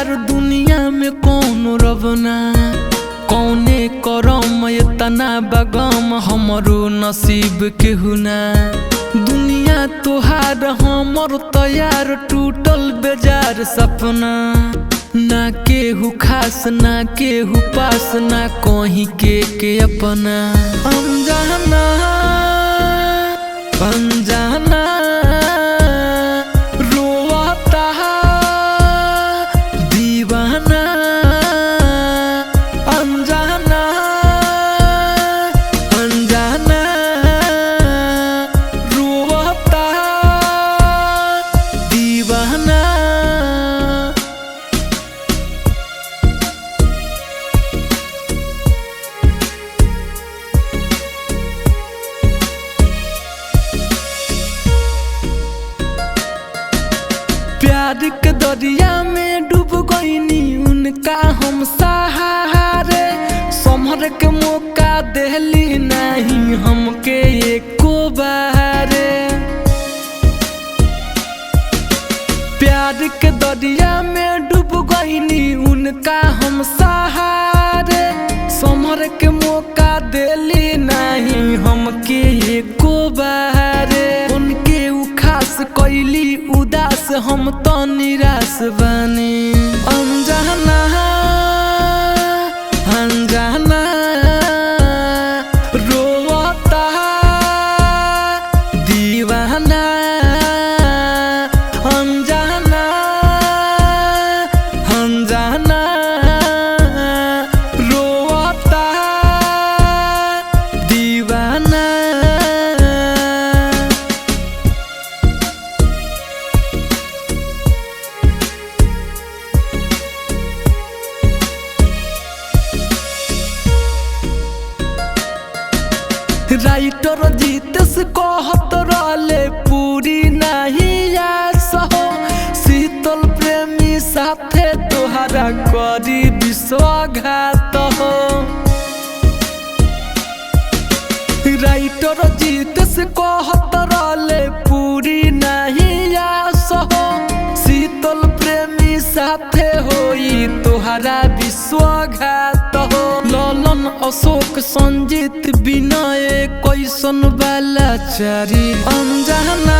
यार दुनिया में कौन रबना कौने करम इतना बगम हमरो नसीब केहू ना। दुनिया तोहार हमर तैयार टूटल बेजार सपना। ना केहू खास ना केहू पास ना कहीं के अपना। अनजाना अनजाना रोता दीवाना। अनजाना अनजाना रोता दीवाना। प्यार के दरिया में डूब गईनी उनका हम सहारे। संभर के मौका देली नहीं हमके एको बारे। प्यार के दरिया में डूब गईनी उनका हम सहारे। संभर के मौका देली नहीं हमके एको बारे। उनके खास कैली उदास हम तो निराश बनी। अनजाना अनजाना रोता दीवाना। अनजाना अनजाना रोता दीवाना। राइटर जीतेश कहत रहले पूरी नहीं आस हो। शीतल प्रेमी साथे तोहरा करी विश्वासघात हो। राइटर जीतेश कहत रहले पूरी नहीं आस हो। शीतल प्रेमी साथे होई तोहरा विश्वासघात हो। ललन अशोक संजीत विनय कैसन वाला चारी। अनजाना